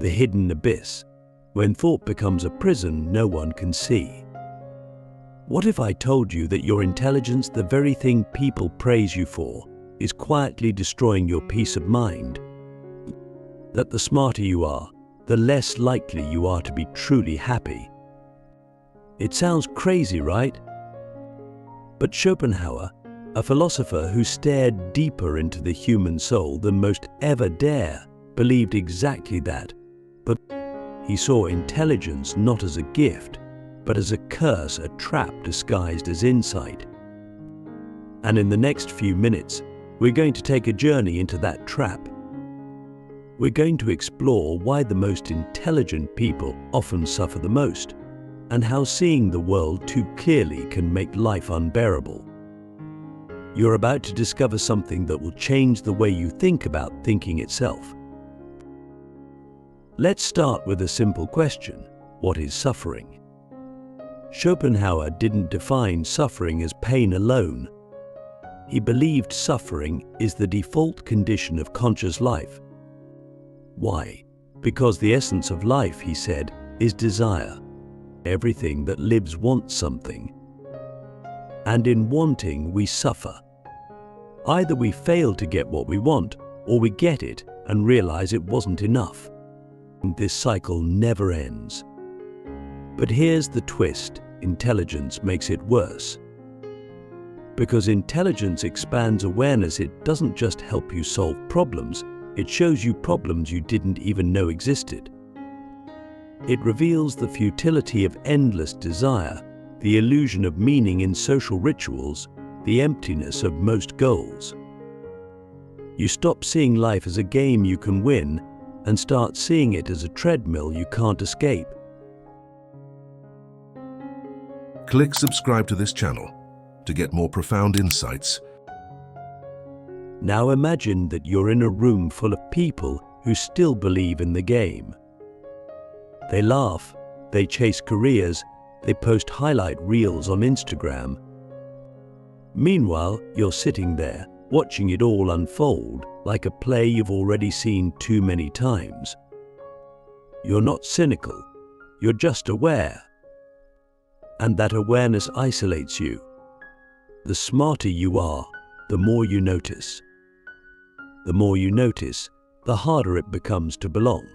the hidden abyss, when thought becomes a prison no one can see. What if I told you that your intelligence, the very thing people praise you for, is quietly destroying your peace of mind? That the smarter you are, the less likely you are to be truly happy. It sounds crazy, right? But Schopenhauer, a philosopher who stared deeper into the human soul than most ever dare, believed exactly that. But he saw intelligence not as a gift, but as a curse, a trap disguised as insight. And in the next few minutes, we're going to take a journey into that trap. We're going to explore why the most intelligent people often suffer the most, and how seeing the world too clearly can make life unbearable. You're about to discover something that will change the way you think about thinking itself. Let's start with a simple question. What is suffering? Schopenhauer didn't define suffering as pain alone. He believed suffering is the default condition of conscious life. Why? Because the essence of life, he said, is desire. Everything that lives wants something. And in wanting, we suffer. Either we fail to get what we want, or we get it and realize it wasn't enough. This cycle never ends. But here's the twist: intelligence makes it worse. Because intelligence expands awareness, it doesn't just help you solve problems, it shows you problems you didn't even know existed. It reveals the futility of endless desire, the illusion of meaning in social rituals, the emptiness of most goals. You stop seeing life as a game you can win and start seeing it as a treadmill you can't escape. Click subscribe to this channel to get more profound insights. Now imagine that you're in a room full of people who still believe in the game. They laugh, they chase careers, they post highlight reels on Instagram. Meanwhile, you're sitting there, watching it all unfold like a play you've already seen too many times. You're not cynical, you're just aware. And that awareness isolates you. The smarter you are, the more you notice. The more you notice, the harder it becomes to belong.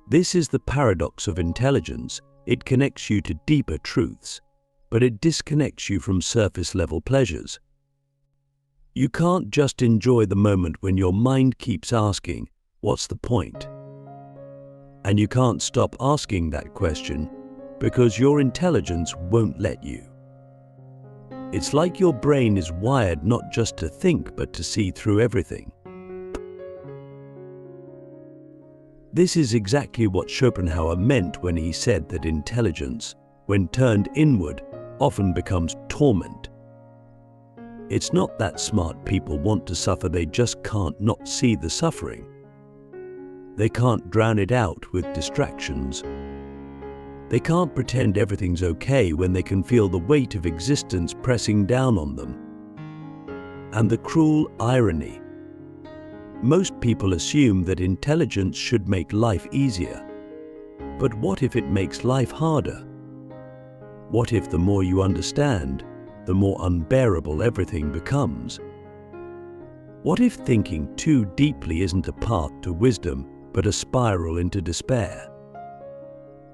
This is the paradox of intelligence. It connects you to deeper truths, but it disconnects you from surface-level pleasures. You can't just enjoy the moment when your mind keeps asking, "What's the point?" And you can't stop asking that question because your intelligence won't let you. It's like your brain is wired not just to think, but to see through everything. This is exactly what Schopenhauer meant when he said that intelligence, when turned inward, often becomes torment. It's not that smart people want to suffer, they just can't not see the suffering. They can't drown it out with distractions. They can't pretend everything's okay when they can feel the weight of existence pressing down on them. And the cruel irony: most people assume that intelligence should make life easier. But what if it makes life harder? What if the more you understand, the more unbearable everything becomes? What if thinking too deeply isn't a path to wisdom, but a spiral into despair?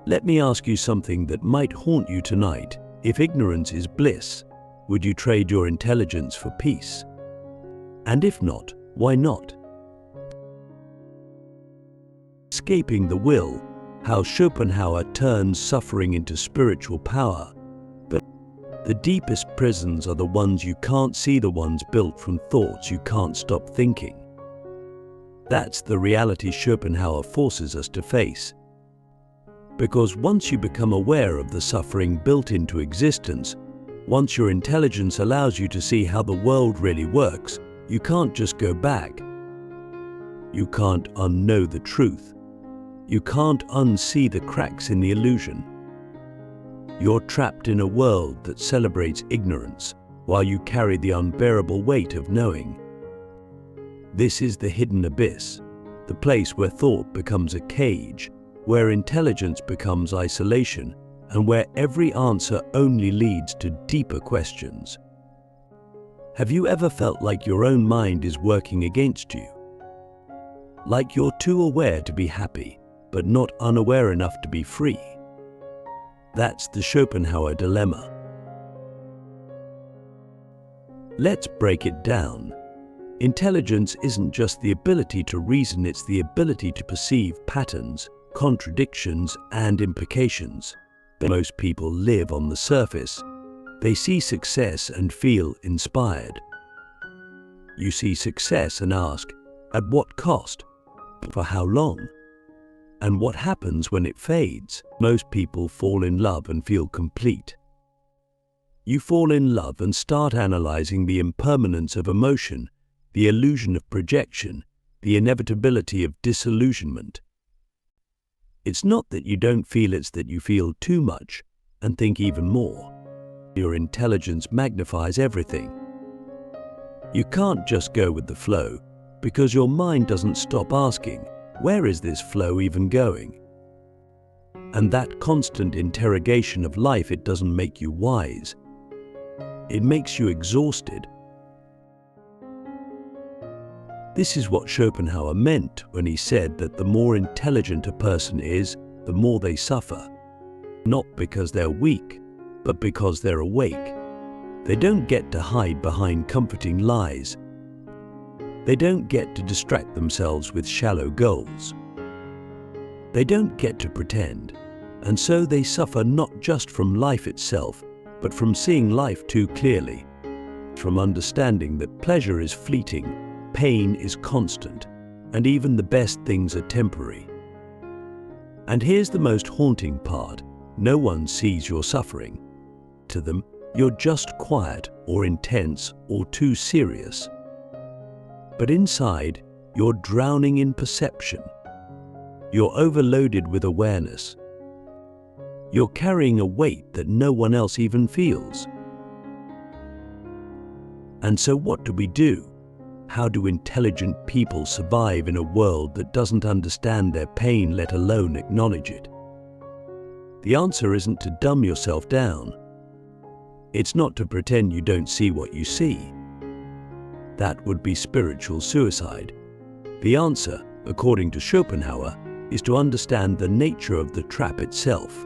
Let me ask you something that might haunt you tonight. If ignorance is bliss, would you trade your intelligence for peace? And if not, why not? Escaping the Will: how Schopenhauer turns suffering into spiritual power. But the deepest prisons are the ones you can't see, the ones built from thoughts you can't stop thinking. That's the reality Schopenhauer forces us to face. Because once you become aware of the suffering built into existence, once your intelligence allows you to see how the world really works, you can't just go back. You can't unknow the truth. You can't unsee the cracks in the illusion. You're trapped in a world that celebrates ignorance while you carry the unbearable weight of knowing. This is the hidden abyss, the place where thought becomes a cage, where intelligence becomes isolation, and where every answer only leads to deeper questions. Have you ever felt like your own mind is working against you? Like you're too aware to be happy, but not unaware enough to be free? That's the Schopenhauer dilemma. Let's break it down. Intelligence isn't just the ability to reason, it's the ability to perceive patterns, contradictions, and implications. Most people live on the surface. They see success and feel inspired. You see success and ask, at what cost? For how long? And what happens when it fades? Most people fall in love and feel complete. You fall in love and start analyzing the impermanence of emotion, the illusion of projection, the inevitability of disillusionment. It's not that you don't feel, it's that you feel too much and think even more. Your intelligence magnifies everything. You can't just go with the flow, because your mind doesn't stop asking, where is this flow even going? And that constant interrogation of life, it doesn't make you wise. It makes you exhausted. This is what Schopenhauer meant when he said that the more intelligent a person is, the more they suffer. Not because they're weak, but because they're awake. They don't get to hide behind comforting lies. They don't get to distract themselves with shallow goals. They don't get to pretend, and so they suffer not just from life itself, but from seeing life too clearly, from understanding that pleasure is fleeting, pain is constant, and even the best things are temporary. And here's the most haunting part: no one sees your suffering. To them, you're just quiet or intense or too serious. But inside, you're drowning in perception. You're overloaded with awareness. You're carrying a weight that no one else even feels. And so what do we do? How do intelligent people survive in a world that doesn't understand their pain, let alone acknowledge it? The answer isn't to dumb yourself down. It's not to pretend you don't see what you see. That would be spiritual suicide. The answer, according to Schopenhauer, is to understand the nature of the trap itself.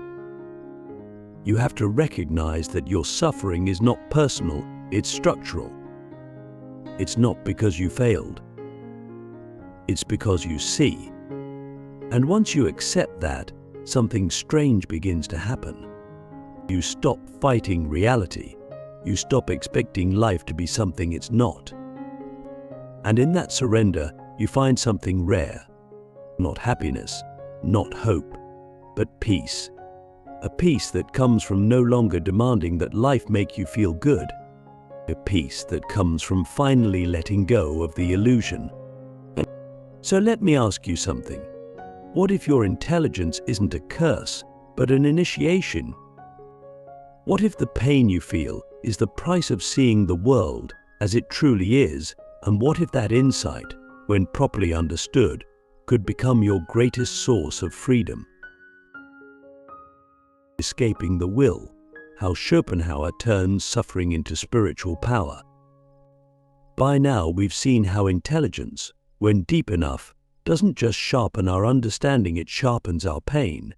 You have to recognize that your suffering is not personal, it's structural. It's not because you failed. It's because you see. And once you accept that, something strange begins to happen. You stop fighting reality. You stop expecting life to be something it's not. And in that surrender, you find something rare. Not happiness, not hope, but peace. A peace that comes from no longer demanding that life make you feel good. A peace that comes from finally letting go of the illusion. So let me ask you something. What if your intelligence isn't a curse, but an initiation? What if the pain you feel is the price of seeing the world as it truly is? And what if that insight, when properly understood, could become your greatest source of freedom? Escaping the will, how Schopenhauer turns suffering into spiritual power. By now we've seen how intelligence, when deep enough, doesn't just sharpen our understanding, it sharpens our pain.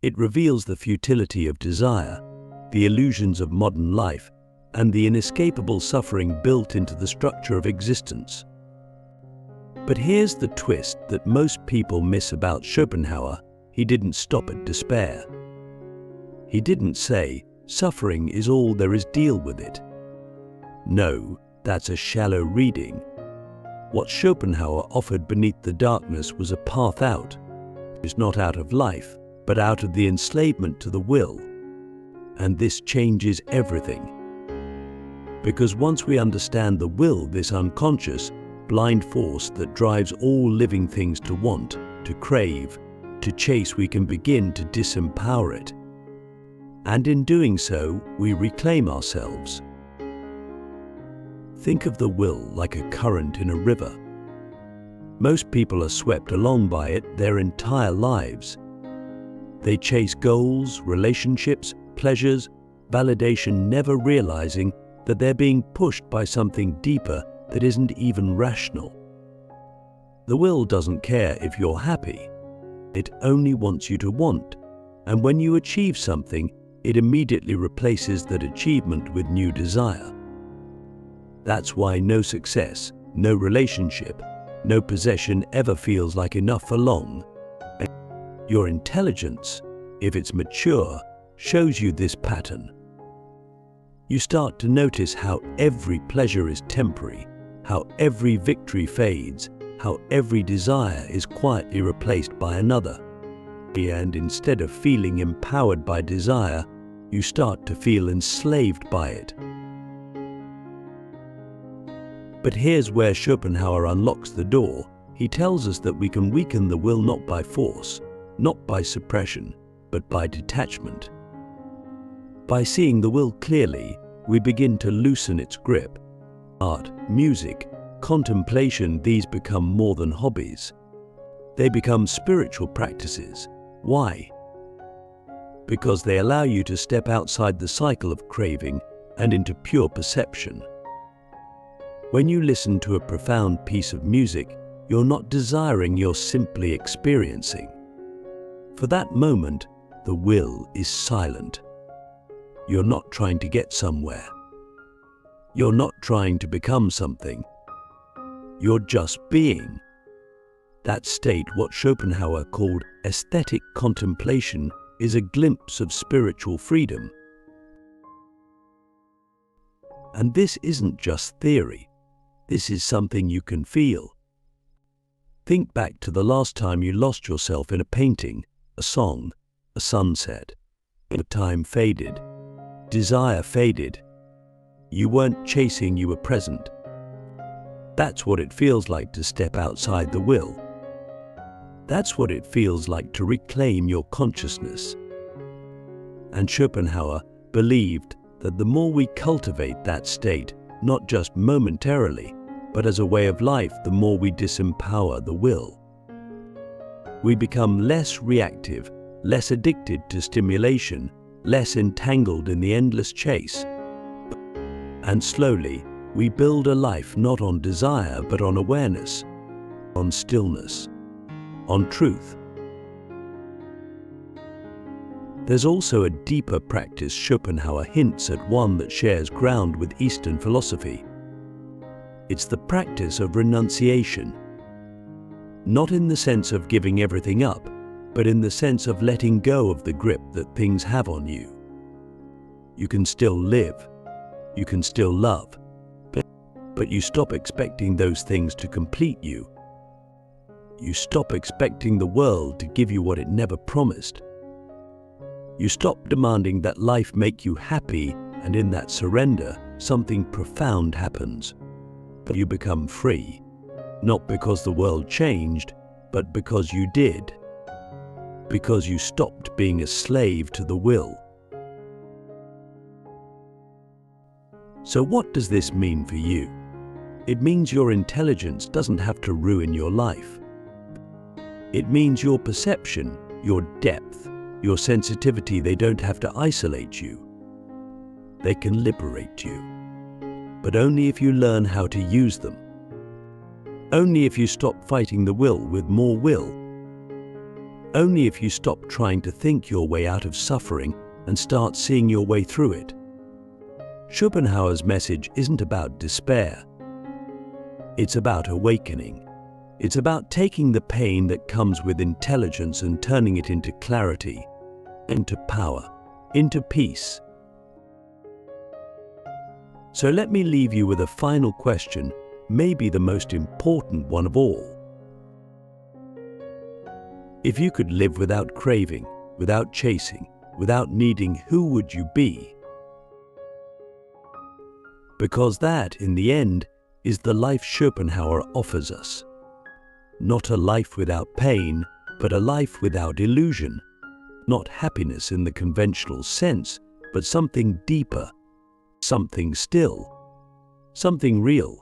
It reveals the futility of desire, the illusions of modern life, and the inescapable suffering built into the structure of existence. But here's the twist that most people miss about Schopenhauer: he didn't stop at despair. He didn't say, suffering is all there is, deal with it. No, that's a shallow reading. What Schopenhauer offered beneath the darkness was a path out. It's not out of life, but out of the enslavement to the will. And this changes everything. Because once we understand the will, this unconscious, blind force that drives all living things to want, to crave, to chase, we can begin to disempower it. And in doing so, we reclaim ourselves. Think of the will like a current in a river. Most people are swept along by it their entire lives. They chase goals, relationships, pleasures, validation, never realizing that they're being pushed by something deeper that isn't even rational. The will doesn't care if you're happy. It only wants you to want, and when you achieve something, it immediately replaces that achievement with new desire. That's why no success, no relationship, no possession ever feels like enough for long. Your intelligence, if it's mature, shows you this pattern. You start to notice how every pleasure is temporary, how every victory fades, how every desire is quietly replaced by another. And instead of feeling empowered by desire, you start to feel enslaved by it. But here's where Schopenhauer unlocks the door. He tells us that we can weaken the will not by force, not by suppression, but by detachment. By seeing the will clearly, we begin to loosen its grip. Art, music, contemplation, these become more than hobbies. They become spiritual practices. Why? Because they allow you to step outside the cycle of craving and into pure perception. When you listen to a profound piece of music, you're not desiring, you're simply experiencing. For that moment, the will is silent. You're not trying to get somewhere. You're not trying to become something. You're just being. That state, what Schopenhauer called aesthetic contemplation, is a glimpse of spiritual freedom. And this isn't just theory. This is something you can feel. Think back to the last time you lost yourself in a painting, a song, a sunset. The time faded. Desire faded. You weren't chasing, you were present. That's what it feels like to step outside the will. That's what it feels like to reclaim your consciousness. And Schopenhauer believed that the more we cultivate that state, not just momentarily, but as a way of life, the more we disempower the will. We become less reactive, less addicted to stimulation, less entangled in the endless chase. And slowly, we build a life not on desire, but on awareness, on stillness, on truth. There's also a deeper practice. Schopenhauer hints at one that shares ground with Eastern philosophy. It's the practice of renunciation. Not in the sense of giving everything up, but in the sense of letting go of the grip that things have on you. You can still live. You can still love. But you stop expecting those things to complete you. You stop expecting the world to give you what it never promised. You stop demanding that life make you happy, and in that surrender, something profound happens. You become free, not because the world changed, but because you did. Because you stopped being a slave to the will. So what does this mean for you? It means your intelligence doesn't have to ruin your life. It means your perception, your depth, your sensitivity, they don't have to isolate you. They can liberate you. But only if you learn how to use them. Only if you stop fighting the will with more will. Only if you stop trying to think your way out of suffering and start seeing your way through it. Schopenhauer's message isn't about despair. It's about awakening. It's about taking the pain that comes with intelligence and turning it into clarity, into power, into peace. So let me leave you with a final question, maybe the most important one of all. If you could live without craving, without chasing, without needing, who would you be? Because that, in the end, is the life Schopenhauer offers us. Not a life without pain, but a life without illusion. Not happiness in the conventional sense, but something deeper, something still, something real.